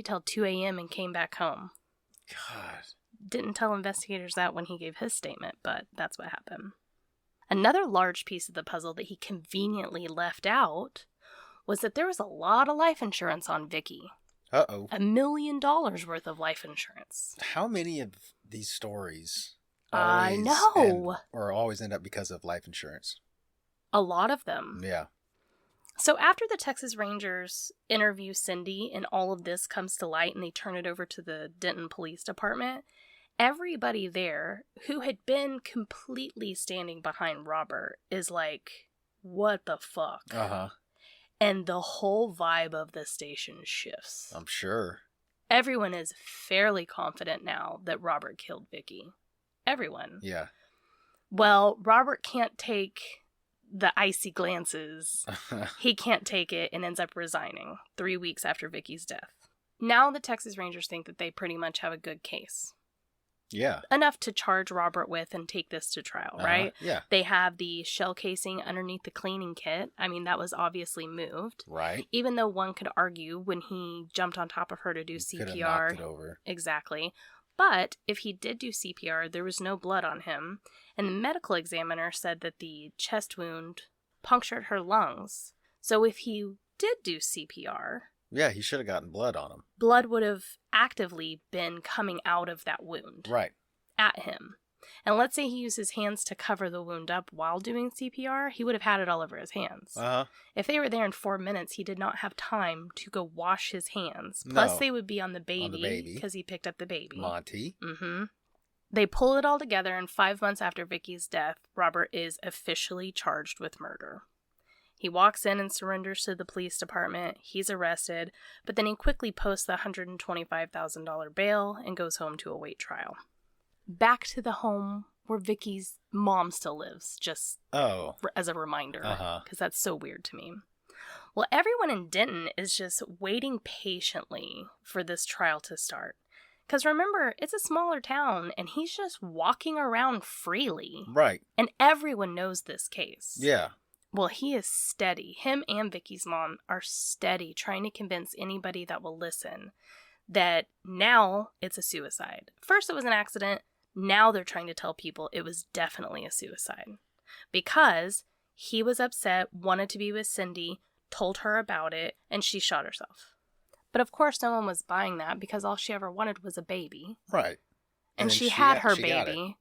till 2 a.m. and came back home. God. Didn't tell investigators that when he gave his statement, but that's what happened. Another large piece of the puzzle that he conveniently left out was that there was a lot of life insurance on Viki. Uh-oh. $1 million worth of life insurance. How many of these stories I know. always end up because of life insurance? A lot of them. Yeah. So after the Texas Rangers interview Cindy and all of this comes to light and they turn it over to the Denton Police Department, everybody there who had been completely standing behind Robert is like, what the fuck? Uh-huh. And the whole vibe of the station shifts. I'm sure. Everyone is fairly confident now that Robert killed Viki. Everyone. Yeah. Well, Robert can't take the icy glances. He can't take it and ends up resigning 3 weeks after Viki's death. Now the Texas Rangers think that they pretty much have a good case. Yeah. Enough to charge Robert with and take this to trial, right? Yeah. They have the shell casing underneath the cleaning kit. I mean, that was obviously moved. Right. Even though one could argue when he jumped on top of her to do CPR. Could have knocked it over. Exactly. But if he did do CPR, there was no blood on him. And the medical examiner said that the chest wound punctured her lungs. So if he did do CPR... Yeah, he should have gotten blood on him. Blood would have actively been coming out of that wound. Right. At him. And let's say he used his hands to cover the wound up while doing CPR, he would have had it all over his hands. Uh-huh. If they were there in 4 minutes, he did not have time to go wash his hands. Plus, they would be on the baby because he picked up the baby. Monty. Mm-hmm. They pull it all together, and 5 months after Viki's death, Robert is officially charged with murder. He walks in and surrenders to the police department. He's arrested, but then he quickly posts the $125,000 bail and goes home to await trial. Back to the home where Viki's mom still lives, just as a reminder, because that's so weird to me. Well, everyone in Denton is just waiting patiently for this trial to start. Because remember, it's a smaller town, and he's just walking around freely. Right. And everyone knows this case. Yeah. Well, he is steady. Him and Viki's mom are steady, trying to convince anybody that will listen that now it's a suicide. First it was an accident. Now they're trying to tell people it was definitely a suicide. Because he was upset, wanted to be with Cindy, told her about it, and she shot herself. But of course no one was buying that because all she ever wanted was a baby. Right. And she had her baby.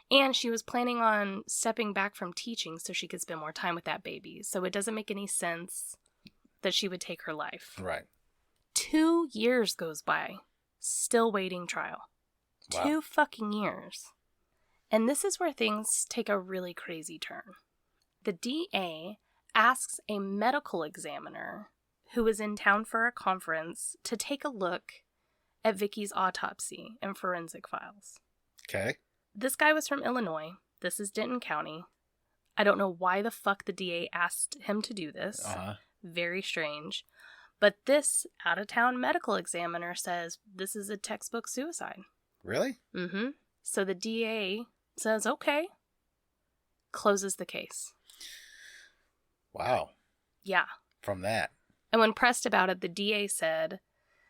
And she was planning on stepping back from teaching so she could spend more time with that baby. So it doesn't make any sense that she would take her life. Right. 2 years goes by, still waiting trial. Wow. 2 fucking years. And this is where things take a really crazy turn. The DA asks a medical examiner who was in town for a conference to take a look at Viki's autopsy and forensic files. Okay. This guy was from Illinois. This is Denton County. I don't know why the fuck the DA asked him to do this. Very strange. But this out-of-town medical examiner says this is a textbook suicide. Really? Mm-hmm. So the DA says, okay. Closes the case. Wow. Yeah. From that. And when pressed about it, the DA said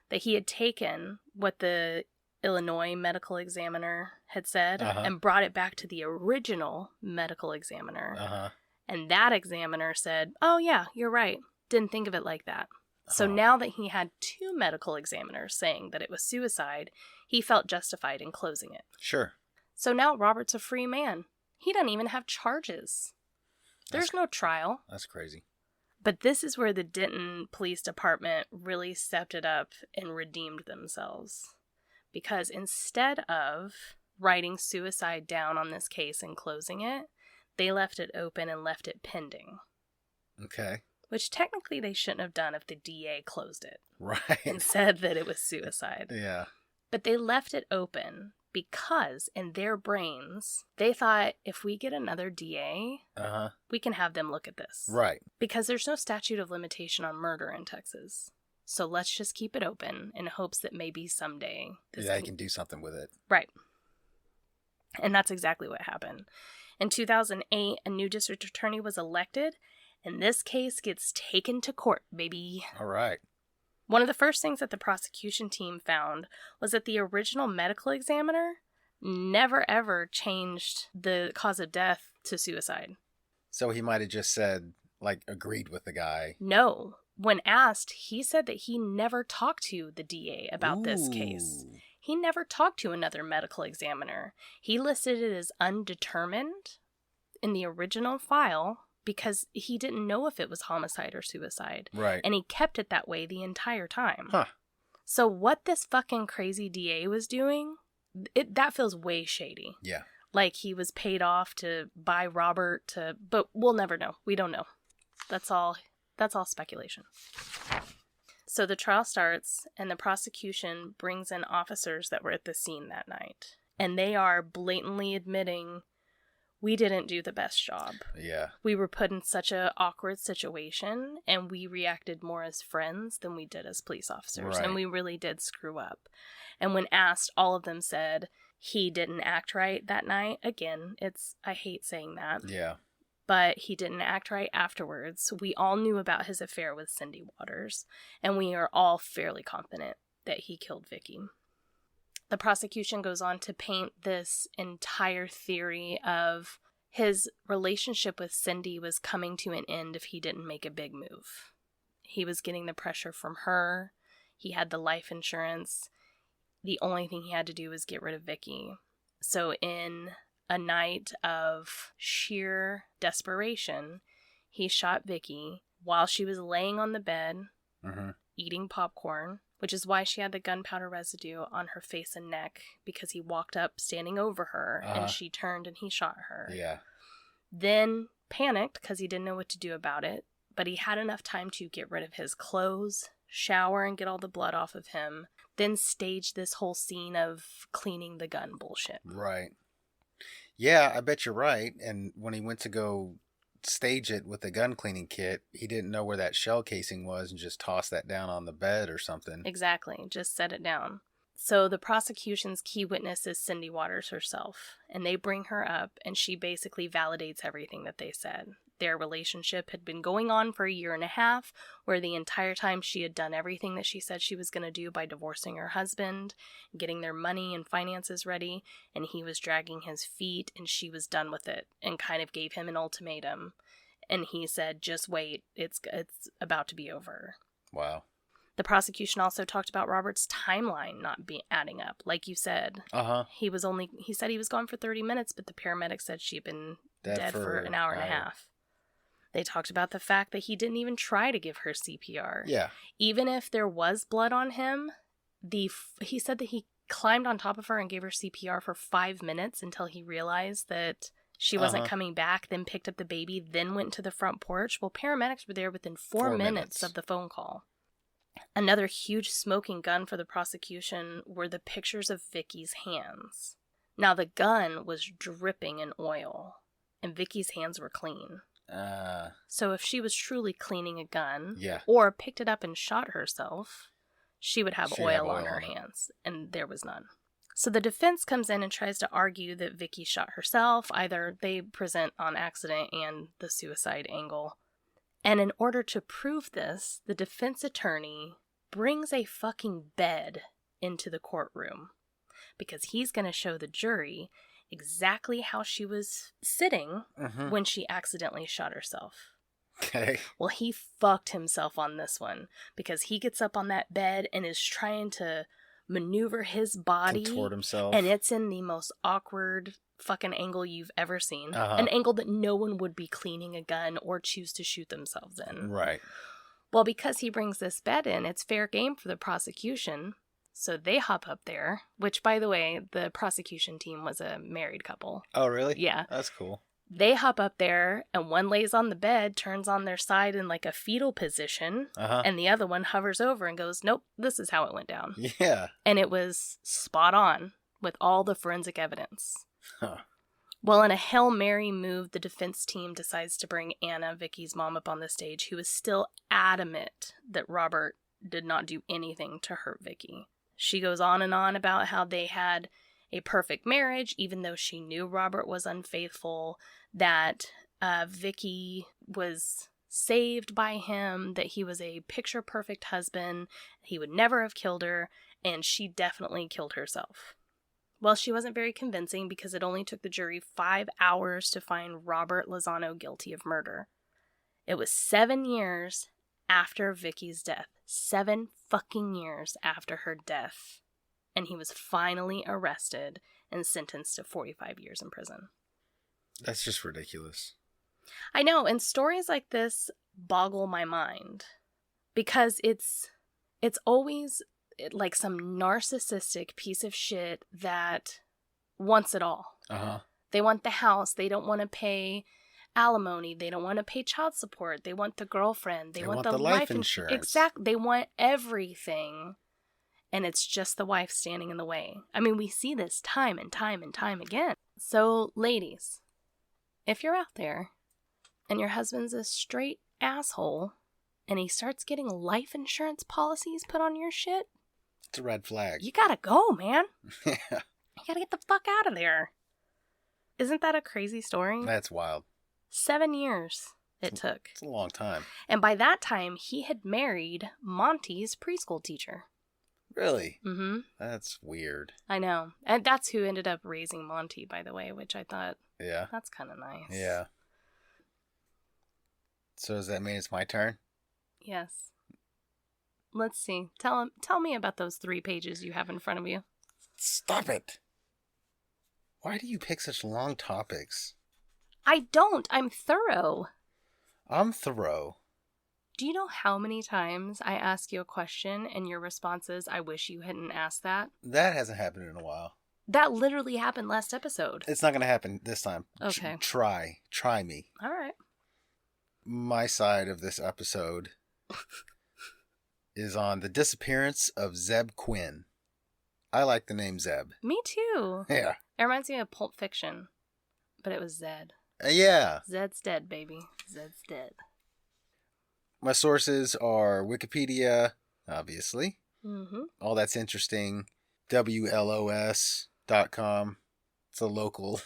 that he had taken what the Illinois medical examiner had said and brought it back to the original medical examiner. And that examiner said, oh yeah, you're right. Didn't think of it like that. So now that he had 2 medical examiners saying that it was suicide, he felt justified in closing it. Sure. So now Robert's a free man. He doesn't even have charges. There's no trial. That's crazy. But this is where the Denton Police Department really stepped it up and redeemed themselves. Because instead of writing suicide down on this case and closing it, they left it open and left it pending. Okay. Which technically they shouldn't have done if the DA closed it. Right. And said that it was suicide. Yeah. But they left it open because in their brains, they thought if we get another DA, we can have them look at this. Right. Because there's no statute of limitation on murder in Texas. So let's just keep it open in hopes that maybe someday they can do something with it. Right. And that's exactly what happened. In 2008, a new district attorney was elected, and this case gets taken to court, baby. All right. One of the first things that the prosecution team found was that the original medical examiner never ever changed the cause of death to suicide. So he might have just said, like, agreed with the guy. No. When asked, he said that he never talked to the DA about this case. He never talked to another medical examiner. He listed it as undetermined in the original file because he didn't know if it was homicide or suicide. Right. And he kept it that way the entire time. Huh. So what this fucking crazy DA was doing, that feels way shady. Yeah. Like he was paid off to buy Robert to... But we'll never know. We don't know. That's all speculation. So the trial starts, and the prosecution brings in officers that were at the scene that night. And they are blatantly admitting, we didn't do the best job. Yeah. We were put in such an awkward situation, and we reacted more as friends than we did as police officers. Right. And we really did screw up. And when asked, all of them said he didn't act right that night. Again, I hate saying that. Yeah. But he didn't act right afterwards. We all knew about his affair with Cindy Waters, and we are all fairly confident that he killed Viki. The prosecution goes on to paint this entire theory of his relationship with Cindy was coming to an end if he didn't make a big move. He was getting the pressure from her. He had the life insurance. The only thing he had to do was get rid of Viki. So in a night of sheer desperation, he shot Viki while she was laying on the bed, eating popcorn, which is why she had the gunpowder residue on her face and neck, because he walked up standing over her, and she turned and he shot her. Yeah. Then panicked because he didn't know what to do about it, but he had enough time to get rid of his clothes, shower and get all the blood off of him, then stage this whole scene of cleaning the gun bullshit. Right. Yeah, I bet you're right. And when he went to go stage it with the gun cleaning kit, he didn't know where that shell casing was and just tossed that down on the bed or something. Exactly. Just set it down. So the prosecution's key witness is Cindy Waters herself, and they bring her up, and she basically validates everything that they said. Their relationship had been going on for 1.5 years, where the entire time she had done everything that she said she was going to do by divorcing her husband, getting their money and finances ready, and he was dragging his feet, and she was done with it, and kind of gave him an ultimatum. And he said, just wait, it's about to be over. Wow. The prosecution also talked about Robert's timeline not adding up. Like you said, he said he was gone for 30 minutes, but the paramedics said she'd been dead for an hour and a half. They talked about the fact that he didn't even try to give her CPR. Yeah. Even if there was blood on him, he said that he climbed on top of her and gave her CPR for 5 minutes until he realized that she wasn't coming back, then picked up the baby, then went to the front porch. Well, paramedics were there within 4 minutes of the phone call. Another huge smoking gun for the prosecution were the pictures of Viki's hands. Now, the gun was dripping in oil, and Viki's hands were clean. So if she was truly cleaning a gun, or picked it up and shot herself, she would have oil on her hands, and there was none. So the defense comes in and tries to argue that Viki shot herself. Either they present on accident and the suicide angle. And in order to prove this, the defense attorney brings a fucking bed into the courtroom, because he's going to show the jury exactly how she was sitting when she accidentally shot herself. Okay. Well, he fucked himself on this one, because he gets up on that bed and is trying to maneuver his body. Contort himself. And it's in the most awkward fucking angle you've ever seen. An angle that no one would be cleaning a gun or choose to shoot themselves in. Right. Well, because he brings this bed in, it's fair game for the prosecution. So they hop up there, which, by the way, the prosecution team was a married couple. Oh, really? Yeah. That's cool. They hop up there, and one lays on the bed, turns on their side in like a fetal position, and the other one hovers over and goes, nope, this is how it went down. Yeah. And it was spot on with all the forensic evidence. Huh. Well, in a Hail Mary move, the defense team decides to bring Anna, Viki's mom, up on the stage, who is still adamant that Robert did not do anything to hurt Viki. She goes on and on about how they had a perfect marriage, even though she knew Robert was unfaithful, that Viki was saved by him, that he was a picture-perfect husband, he would never have killed her, and she definitely killed herself. Well, she wasn't very convincing because it only took the jury 5 hours to find Robert Lozano guilty of murder. It was 7 years after Viki's death. 7 fucking years after her death. And he was finally arrested and sentenced to 45 years in prison. That's just ridiculous. I know, and stories like this boggle my mind. Because it's always like some narcissistic piece of shit that wants it all. Uh-huh. They want the house. They don't want to pay alimony. They don't want to pay child support. They want the girlfriend. They want the life insurance. Exactly. They want everything. And it's just the wife standing in the way. I mean, we see this time and time and time again. So, ladies, if you're out there and your husband's a straight asshole and he starts getting life insurance policies put on your shit, it's a red flag. You gotta go, man. Yeah. You gotta get the fuck out of there. Isn't that a crazy story? That's wild. 7 years it took. It's a long time. And by that time, he had married Monty's preschool teacher. Really? Mm-hmm. That's weird. I know. And that's who ended up raising Monty, by the way, which I thought, yeah, that's kind of nice. Yeah. So does that mean it's my turn? Yes. Let's see. Tell me about those 3 pages you have in front of you. Stop it. Why do you pick such long topics? I don't. I'm thorough. I'm thorough. Do you know how many times I ask you a question and your response is, I wish you hadn't asked that? That hasn't happened in a while. That literally happened last episode. It's not going to happen this time. Okay. Try me. All right. My side of this episode is on the disappearance of Zebb Quinn. I like the name Zebb. Me too. Yeah. It reminds me of Pulp Fiction, but it was Zed. Yeah. Zed's dead, baby. Zed's dead. My sources are Wikipedia, obviously. Mm-hmm. All That's Interesting, WLOS.com. It's a local,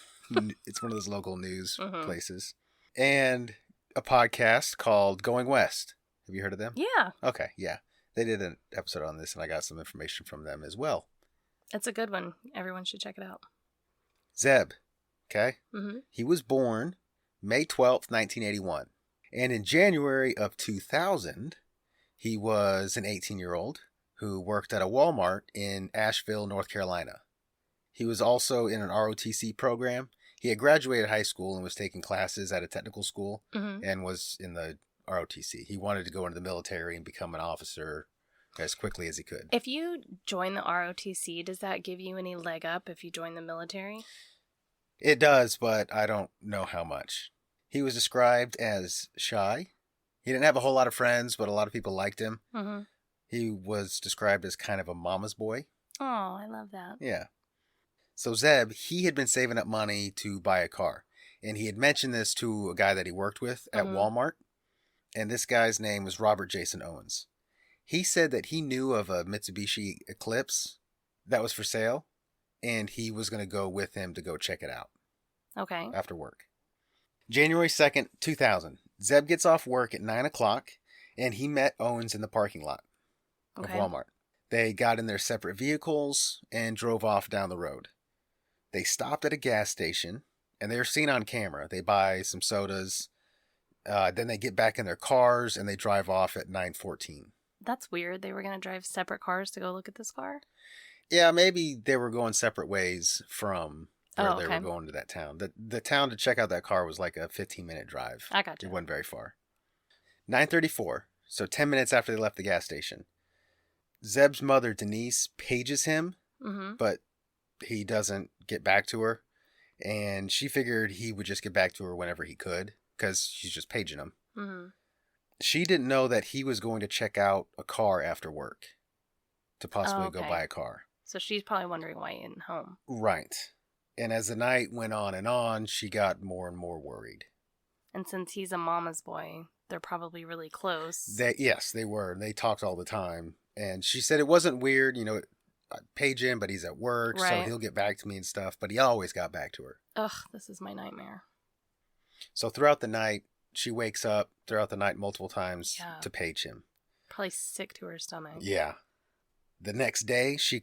it's one of those local news places. And a podcast called Going West. Have you heard of them? Yeah. Okay, yeah. They did an episode on this, and I got some information from them as well. It's a good one. Everyone should check it out. Zebb, okay? Mm-hmm. He was born May 12th, 1981. And in January of 2000, he was an 18-year-old who worked at a Walmart in Asheville, North Carolina. He was also in an ROTC program. He had graduated high school and was taking classes at a technical school and was in the ROTC. He wanted to go into the military and become an officer as quickly as he could. If you join the ROTC, does that give you any leg up if you join the military? It does, but I don't know how much. He was described as shy. He didn't have a whole lot of friends, but a lot of people liked him. Mm-hmm. He was described as kind of a mama's boy. Oh, I love that. Yeah. So Zebb, he had been saving up money to buy a car. And he had mentioned this to a guy that he worked with at Walmart. And this guy's name was Robert Jason Owens. He said that he knew of a Mitsubishi Eclipse that was for sale. And he was going to go with him to go check it out. Okay. After work. January 2nd, 2000. Zebb gets off work at 9 o'clock, and he met Owens in the parking lot of Walmart. They got in their separate vehicles and drove off down the road. They stopped at a gas station, and they were seen on camera. They buy some sodas. Then they get back in their cars, and they drive off at 9:14. That's weird. They were going to drive separate cars to go look at this car? Yeah, maybe they were going separate ways from where they were going to that town. The town to check out that car was like a 15-minute drive. I got you. It wasn't very far. 9:34, so 10 minutes after they left the gas station. Zebb's mother, Denise, pages him, but he doesn't get back to her. And she figured he would just get back to her whenever he could, because she's just paging him. Mm-hmm. She didn't know that he was going to check out a car after work to possibly go buy a car. So she's probably wondering why he isn't home. Right. And as the night went on, she got more and more worried. And since he's a mama's boy, they're probably really close. Yes, they were. They talked all the time. And she said it wasn't weird, I page him, but he's at work, so he'll get back to me and stuff. But he always got back to her. Ugh, this is my nightmare. So throughout the night, she wakes up throughout the night multiple times Yeah. to page him. Probably sick to her stomach. Yeah. The next day, she